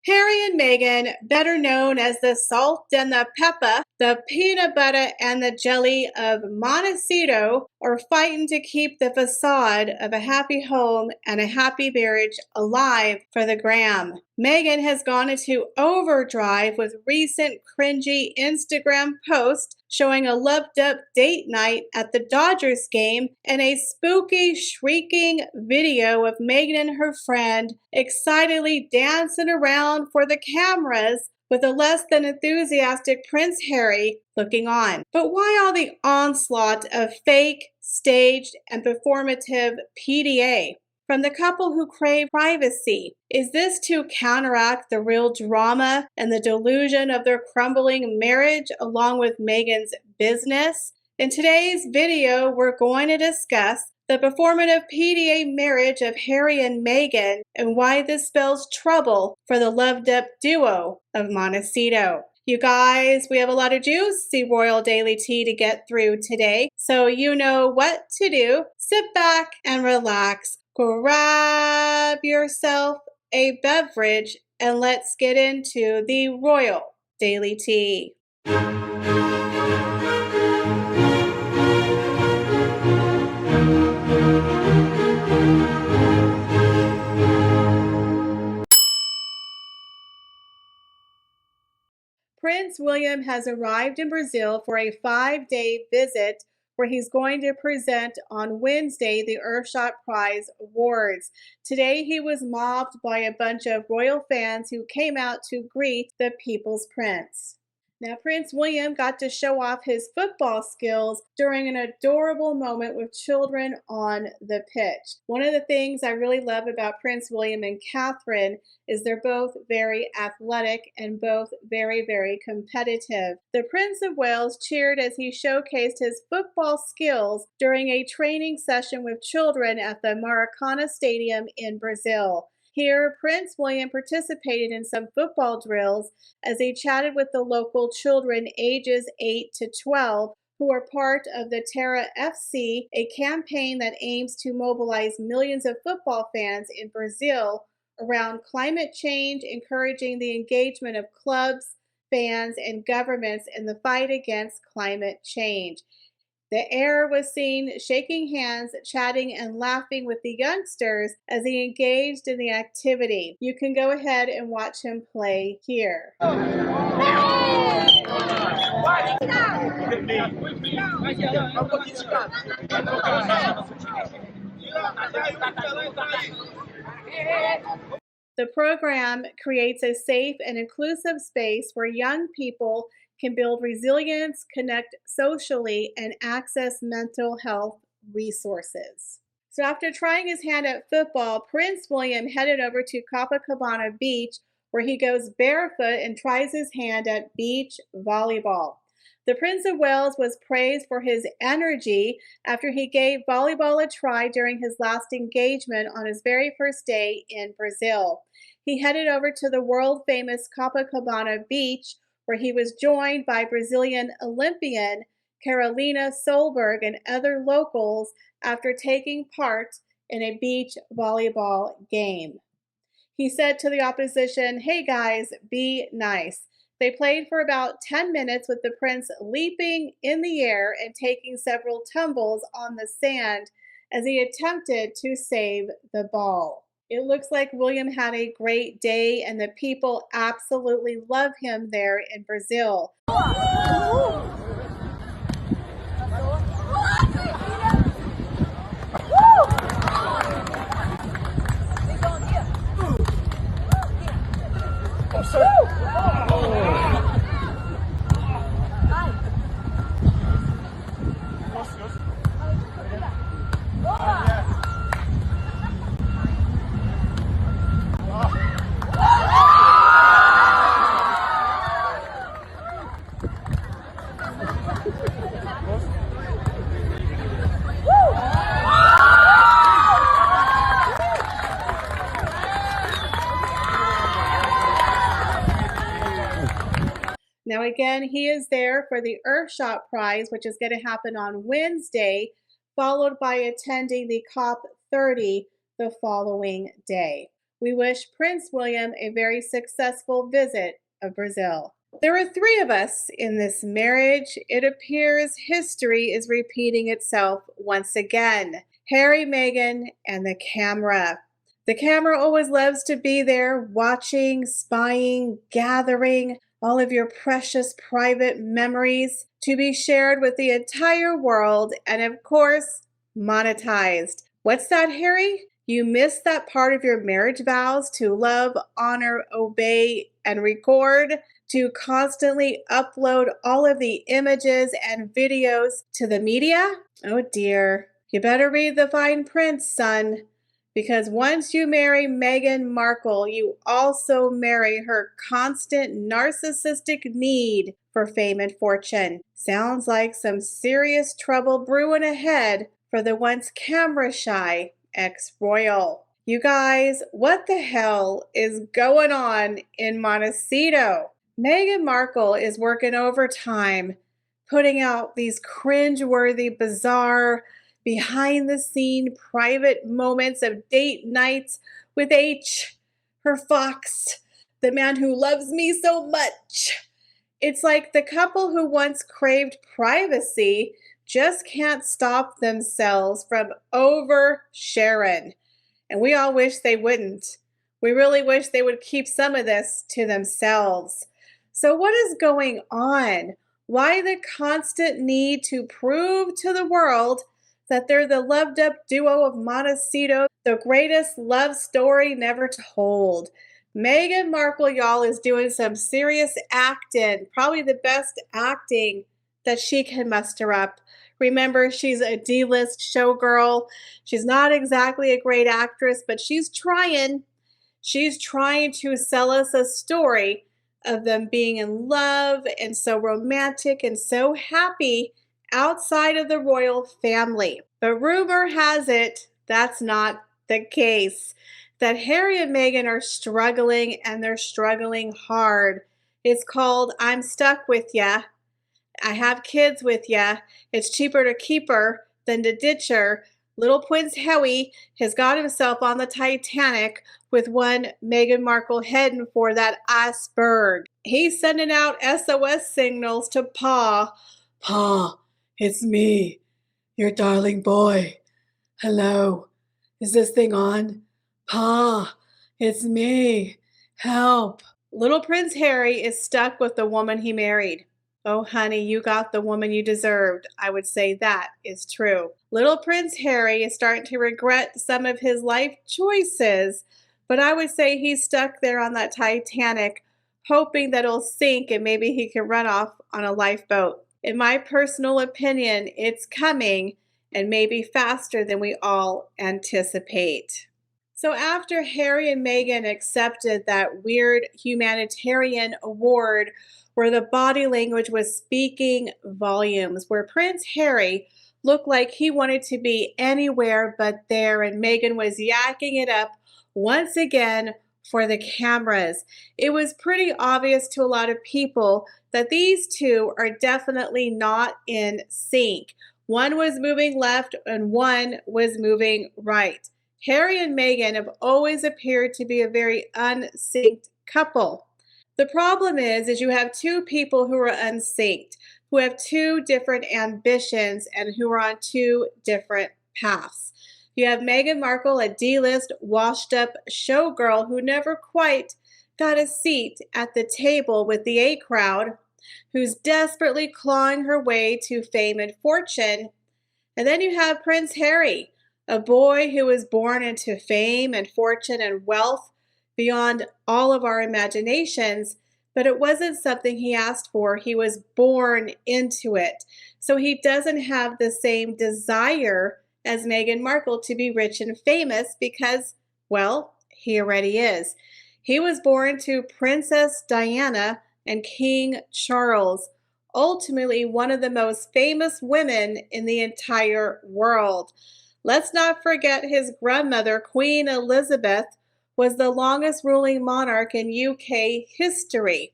Harry and Meghan, better known as the salt and the pepper, the peanut butter and the jelly of Montecito, are fighting to keep the facade of a happy home and a happy marriage alive for the gram. Meghan has gone into overdrive with recent cringy Instagram posts showing a loved-up date night at the Dodgers game and a spooky, shrieking video of Meghan and her friend excitedly dancing around for the cameras with a less than enthusiastic Prince Harry looking on. But why all the onslaught of fake, staged, and performative PDA? From the couple who crave privacy. Is this to counteract the real drama and the delusion of their crumbling marriage along with Meghan's business? In today's video, we're going to discuss the performative PDA marriage of Harry and Meghan and why this spells trouble for the loved-up duo of Montecito. You guys, we have a lot of juicy royal daily tea to get through today, so you know what to do. Sit back and relax. Grab yourself a beverage and let's get into the royal daily tea. Prince William has arrived in Brazil for a 5-day visit where he's going to present on Wednesday the Earthshot Prize Awards. Today he was mobbed by a bunch of royal fans who came out to greet the People's Prince. Now, Prince William got to show off his football skills during an adorable moment with children on the pitch. One of the things I really love about Prince William and Catherine is they're both very athletic and both very, very competitive. The Prince of Wales cheered as he showcased his football skills during a training session with children at the Markle Stadium in Brazil. Here, Prince William participated in some football drills as he chatted with the local children ages 8 to 12 who are part of the Terra FC, a campaign that aims to mobilize millions of football fans in Brazil around climate change, encouraging the engagement of clubs, fans, and governments in the fight against climate change. The heir was seen shaking hands, chatting, and laughing with the youngsters as he engaged in the activity. You can go ahead and watch him play here. The program creates a safe and inclusive space where young people can build resilience, connect socially, and access mental health resources. So after trying his hand at football, Prince William headed over to Copacabana Beach, where he goes barefoot and tries his hand at beach volleyball. The Prince of Wales was praised for his energy after he gave volleyball a try during his last engagement on his very first day in Brazil. He headed over to the world-famous Copacabana Beach, where he was joined by Brazilian Olympian Carolina Solberg and other locals after taking part in a beach volleyball game. He said to the opposition, "Hey guys, be nice." They played for about 10 minutes with the prince leaping in the air and taking several tumbles on the sand as he attempted to save the ball. It looks like William had a great day and the people absolutely love him there in Brazil. Now again, he is there for the Earthshot Prize, which is going to happen on Wednesday, followed by attending the COP30 the following day. We wish Prince William a very successful visit of Brazil. There are three of us in this marriage. It appears history is repeating itself once again. Harry, Meghan, and the camera. The camera always loves to be there, watching, spying, gathering all of your precious private memories to be shared with the entire world and, of course, monetized. What's that, Harry? You missed that part of your marriage vows to love, honor, obey, and record, to constantly upload all of the images and videos to the media? Oh dear. You better read the fine print, son, because once you marry Meghan Markle, you also marry her constant narcissistic need for fame and fortune. Sounds like some serious trouble brewing ahead for the once camera-shy ex-royal. You guys, what the hell is going on in Montecito? Meghan Markle is working overtime, putting out these cringe-worthy, bizarre, behind-the-scene private moments of date nights with H, her fox, the man who loves me so much. It's like the couple who once craved privacy just can't stop themselves from oversharing. And we all wish they wouldn't. We really wish they would keep some of this to themselves. So what is going on? Why the constant need to prove to the world that they're the loved-up duo of Montecito, the greatest love story never told? Meghan Markle, y'all, is doing some serious acting, probably the best acting that she can muster up. Remember, she's a D-list showgirl. She's not exactly a great actress, but she's trying. She's trying to sell us a story of them being in love and so romantic and so happy outside of the royal family. But rumor has it that's not the case, that Harry and Meghan are struggling, and they're struggling hard. It's called I'm Stuck With Ya. I have kids with ya. It's cheaper to keep her than to ditch her. Little Prince Harry has got himself on the Titanic with one Meghan Markle heading for that iceberg. He's sending out SOS signals to Pa. Pa, it's me, your darling boy. Hello, is this thing on? Pa, it's me. Help. Little Prince Harry is stuck with the woman he married. Oh, honey, you got the woman you deserved. I would say that is true. Little Prince Harry is starting to regret some of his life choices, but I would say he's stuck there on that Titanic, hoping that it'll sink and maybe he can run off on a lifeboat. In my personal opinion, it's coming, and maybe faster than we all anticipate. So after Harry and Meghan accepted that weird humanitarian award where the body language was speaking volumes, where Prince Harry looked like he wanted to be anywhere but there, and Meghan was yakking it up once again for the cameras, it was pretty obvious to a lot of people that these two are definitely not in sync. One was moving left and one was moving right. Harry and Meghan have always appeared to be a very unsynced couple. The problem is you have two people who are unsynced, who have two different ambitions and who are on two different paths. You have Meghan Markle, a D-list, washed-up showgirl who never quite got a seat at the table with the A crowd, who's desperately clawing her way to fame and fortune. And then you have Prince Harry, a boy who was born into fame and fortune and wealth beyond all of our imaginations, but it wasn't something he asked for. He was born into it. So he doesn't have the same desire as Meghan Markle to be rich and famous because, well, he already is. He was born to Princess Diana and King Charles, ultimately one of the most famous women in the entire world. Let's not forget his grandmother, Queen Elizabeth, was the longest ruling monarch in UK history.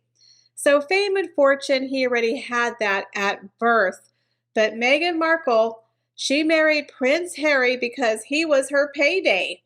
So fame and fortune, he already had that at birth. But Meghan Markle, she married Prince Harry because he was her payday.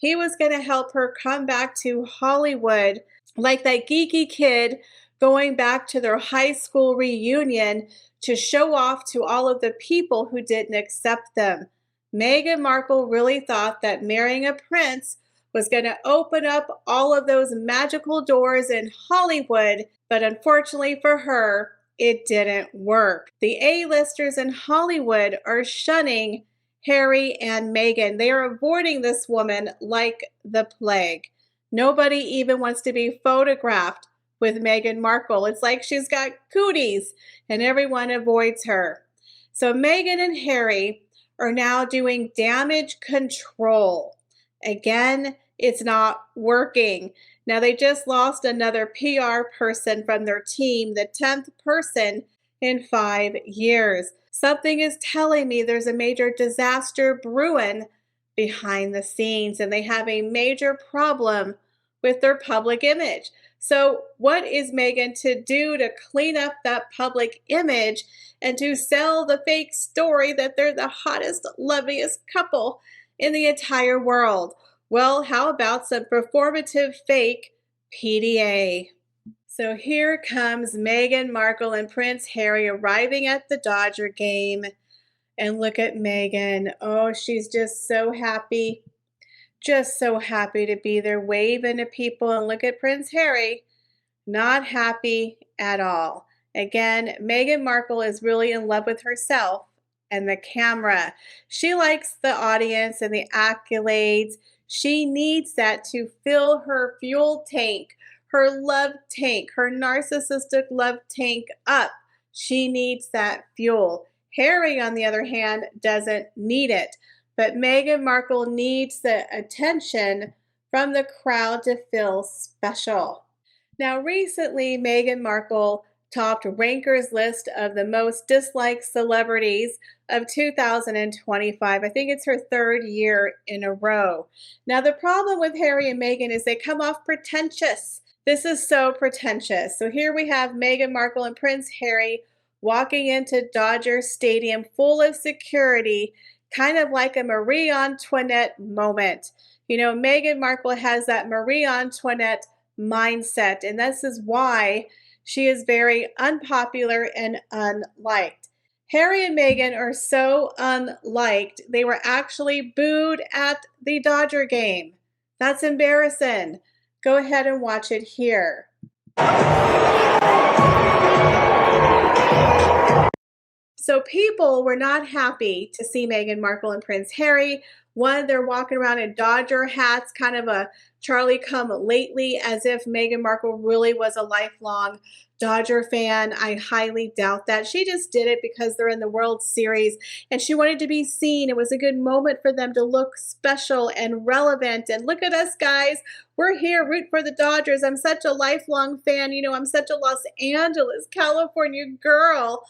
He was going to help her come back to Hollywood like that geeky kid going back to their high school reunion to show off to all of the people who didn't accept them. Meghan Markle really thought that marrying a prince was going to open up all of those magical doors in Hollywood, but unfortunately for her, it didn't work. The A-listers in Hollywood are shunning Harry and Meghan. They are avoiding this woman like the plague. Nobody even wants to be photographed with Meghan Markle. It's like she's got cooties and everyone avoids her. So Meghan and Harry are now doing damage control. Again, it's not working. Now they just lost another PR person from their team, the 10th person in 5 years. Something is telling me there's a major disaster brewing behind the scenes, and they have a major problem with their public image. So what is Meghan to do to clean up that public image and to sell the fake story that they're the hottest, loveliest couple in the entire world? Well, how about some performative fake PDA? So here comes Meghan Markle and Prince Harry arriving at the Dodger game. And look at Meghan. Oh, she's just so happy. Just so happy to be there waving to people. And look at Prince Harry. Not happy at all. Again, Meghan Markle is really in love with herself and the camera. She likes the audience and the accolades. She needs that to fill her fuel tank, her love tank, her narcissistic love tank up. She needs that fuel. Harry, on the other hand, doesn't need it. But Meghan Markle needs the attention from the crowd to feel special. Now, recently, Meghan Markle topped Ranker's list of the most disliked celebrities of 2025. I think it's her 3rd year in a row. Now, the problem with Harry and Meghan is they come off pretentious. This is so pretentious. So here we have Meghan Markle and Prince Harry walking into Dodger Stadium full of security, kind of like a Marie Antoinette moment. You know, Meghan Markle has that Marie Antoinette mindset, and this is why she is very unpopular and unliked. Harry and Meghan are so unliked, they were actually booed at the Dodger game. That's embarrassing. Go ahead and watch it here. So people were not happy to see Meghan Markle and Prince Harry. One, they're walking around in Dodger hats, kind of a Charlie come lately, as if Meghan Markle really was a lifelong Dodger fan. I highly doubt that. She just did it because they're in the World Series and she wanted to be seen. It was a good moment for them to look special and relevant. And look at us, guys. We're here, root for the Dodgers. I'm such a lifelong fan. You know, I'm such a Los Angeles, California girl.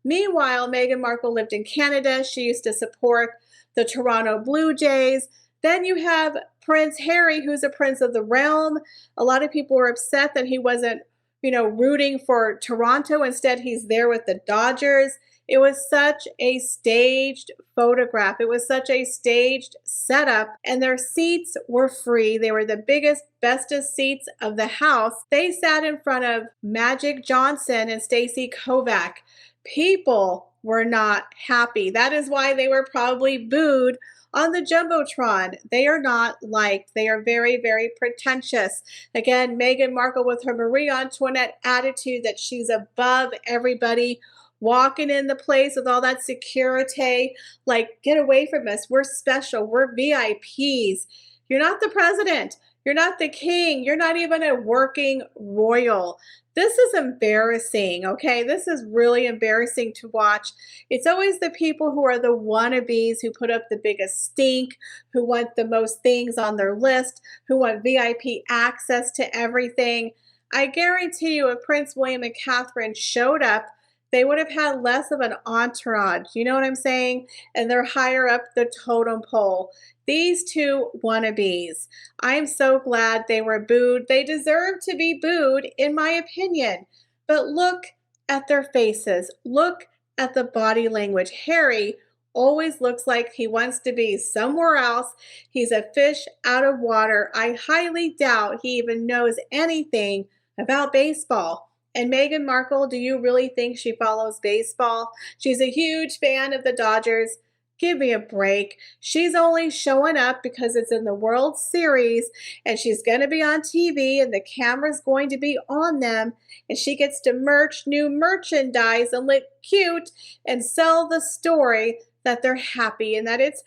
Meanwhile, Meghan Markle lived in Canada. She used to support the Toronto Blue Jays. Then you have Prince Harry, who's a prince of the realm. A lot of people were upset that he wasn't, rooting for Toronto. Instead, he's there with the Dodgers. It was such a staged photograph. It was such a staged setup, and their seats were free. They were the biggest, bestest seats of the house. They sat in front of Magic Johnson and Stacey Kovac. People were not happy. That is why they were probably booed on the Jumbotron. They are not liked. They are very, very pretentious. Again, Meghan Markle with her Marie Antoinette attitude that she's above everybody, walking in the place with all that security, like, get away from us. We're special. We're VIPs. You're not the president. You're not the king. You're not even a working royal. This is embarrassing, okay? This is really embarrassing to watch. It's always the people who are the wannabes, who put up the biggest stink, who want the most things on their list, who want VIP access to everything. I guarantee you if Prince William and Catherine showed up, they would have had less of an entourage. You know what I'm saying? And they're higher up the totem pole. These two wannabes. I'm so glad they were booed. They deserve to be booed, in my opinion. But look at their faces. Look at the body language. Harry always looks like he wants to be somewhere else. He's a fish out of water. I highly doubt he even knows anything about baseball. And Meghan Markle, do you really think she follows baseball? She's a huge fan of the Dodgers. Give me a break. She's only showing up because it's in the World Series and she's going to be on TV and the camera's going to be on them and she gets to merch new merchandise and look cute and sell the story that they're happy and that it's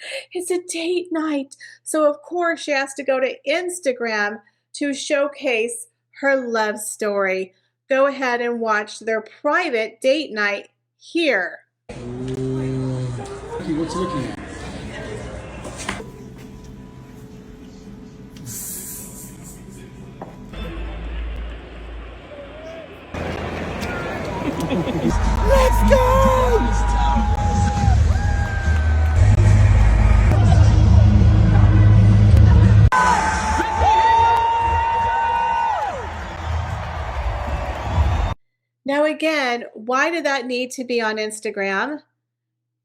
a date night. So of course she has to go to Instagram to showcase her love story. Go ahead and watch their private date night here. What's he looking at? Let's go! Now again, why did that need to be on Instagram?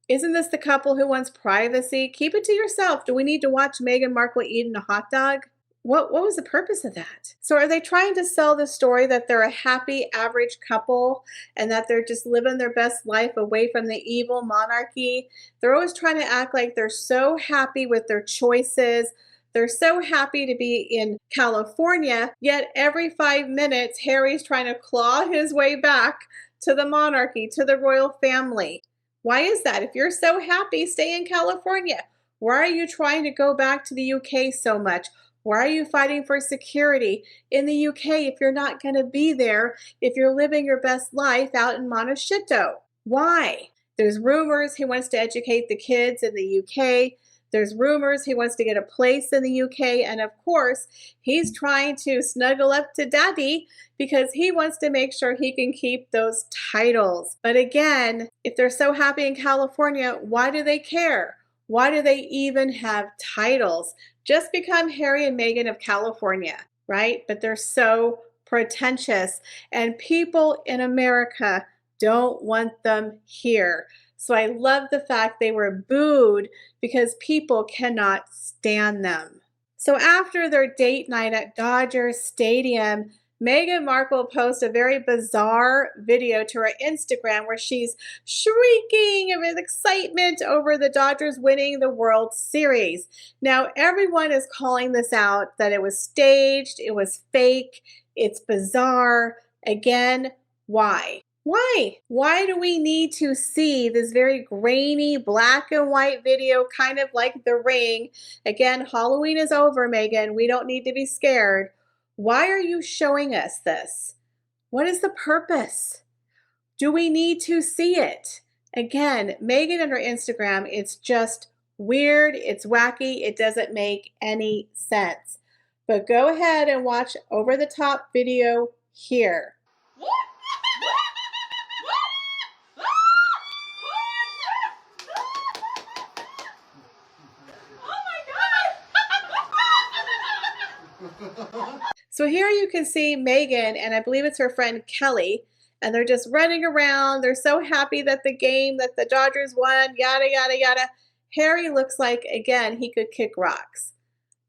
Isn't this the couple who wants privacy? Keep it to yourself. Do we need to watch Meghan Markle eating a hot dog? What was the purpose of that? So are they trying to sell the story that they're a happy, average couple and that they're just living their best life away from the evil monarchy? They're always trying to act like they're so happy with their choices. They're so happy to be in California, yet every 5 minutes, Harry's trying to claw his way back to the monarchy, to the royal family. Why is that? If you're so happy, stay in California. Why are you trying to go back to the UK so much? Why are you fighting for security in the UK if you're not going to be there, if you're living your best life out in Montecito? Why? There's rumors he wants to educate the kids in the UK. There's rumors he wants to get a place in the UK. And of course, he's trying to snuggle up to daddy because he wants to make sure he can keep those titles. But again, if they're so happy in California, why do they care? Why do they even have titles? Just become Harry and Meghan of California, right? But they're so pretentious and people in America don't want them here. So I love the fact they were booed because people cannot stand them. So after their date night at Dodger Stadium, Meghan Markle posts a very bizarre video to her Instagram where she's shrieking with excitement over the Dodgers winning the World Series. Now, everyone is calling this out, that it was staged, it was fake, it's bizarre. Again, why? Why? Why do we need to see this very grainy black and white video, kind of like The Ring? Again, Halloween is over, Meghan. We don't need to be scared. Why are you showing us this? What is the purpose? Do we need to see it? Again, Meghan and her Instagram, it's just weird, it's wacky, it doesn't make any sense. But go ahead and watch over the top video here. So here you can see Meghan, and I believe it's her friend Kelly, and they're just running around. They're so happy that the Dodgers won, yada, yada, yada. Harry looks like, again, he could kick rocks.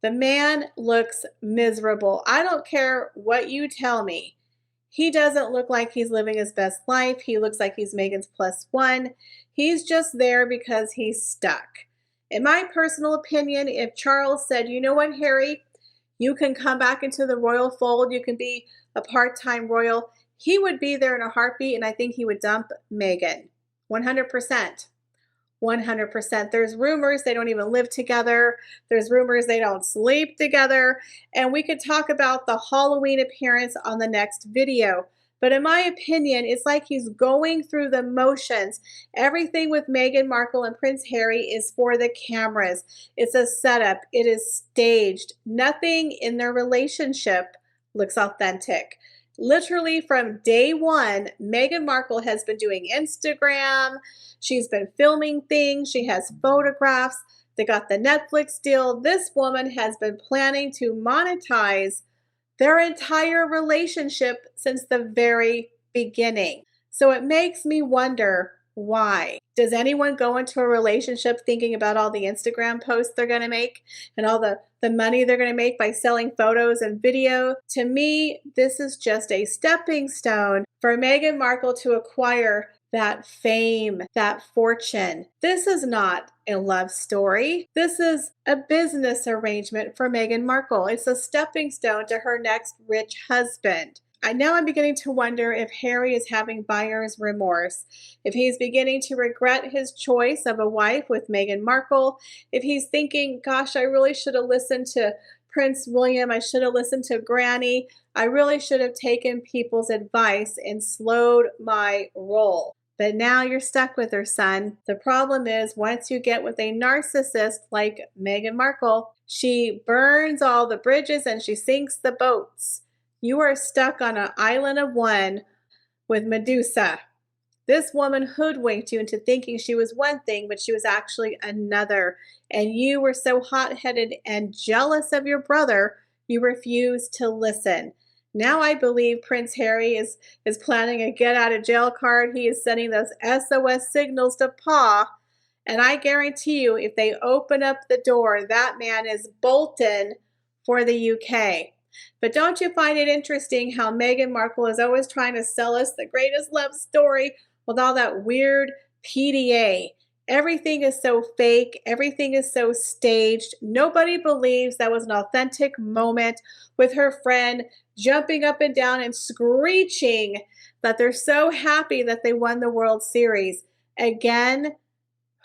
The man looks miserable. I don't care what you tell me. He doesn't look like he's living his best life. He looks like he's Meghan's +1. He's just there because he's stuck. In my personal opinion, if Charles said, you know what, Harry, you can come back into the royal fold, you can be a part-time royal, he would be there in a heartbeat, and I think he would dump Meghan. 100%. 100%. There's rumors they don't even live together. There's rumors they don't sleep together. And we could talk about the Halloween appearance on the next video. But in my opinion, it's like he's going through the motions. Everything with Meghan Markle and Prince Harry is for the cameras. It's a setup. It is staged. Nothing in their relationship looks authentic. Literally from day one, Meghan Markle has been doing Instagram. She's been filming things. She has photographs. They got the Netflix deal. This woman has been planning to monetize their entire relationship since the very beginning. So it makes me wonder, Why? Does anyone go into a relationship thinking about all the Instagram posts they're going to make and all the money they're going to make by selling photos and video? To me, this is just a stepping stone for Meghan Markle to acquire that fame, that fortune. This is not a love story. This is a business arrangement for Meghan Markle. It's a stepping stone to her next rich husband. I'm beginning to wonder if Harry is having buyer's remorse, if he's beginning to regret his choice of a wife with Meghan Markle, if he's thinking, gosh, I really should have listened to Prince William, I should have listened to Granny, I really should have taken people's advice and slowed my roll. But now you're stuck with her, son. The problem is, once you get with a narcissist like Meghan Markle, she burns all the bridges and she sinks the boats. You are stuck on an island of one with Medusa. This woman hoodwinked you into thinking she was one thing, but she was actually another. And you were so hot-headed and jealous of your brother, you refused to listen. Now I believe Prince Harry is planning a get-out-of-jail card. He is sending those SOS signals to Pa. And I guarantee you, if they open up the door, that man is bolting for the UK. But don't you find it interesting how Meghan Markle is always trying to sell us the greatest love story with all that weird PDA? Everything is so fake. Everything is so staged. Nobody believes that was an authentic moment with her friend jumping up and down and screeching that they're so happy that they won the World Series. Again,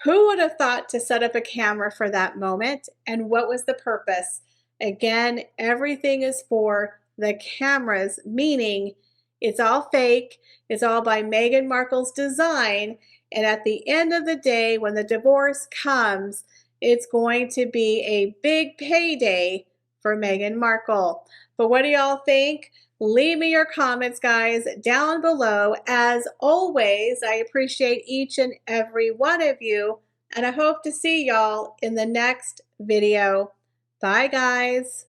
who would have thought to set up a camera for that moment? And what was the purpose? Again, everything is for the cameras, meaning it's all fake. It's all by Meghan Markle's design. And at the end of the day, when the divorce comes, it's going to be a big payday for Meghan Markle. But what do y'all think? Leave me your comments, guys, down below. As always, I appreciate each and every one of you. And I hope to see y'all in the next video. Bye, guys.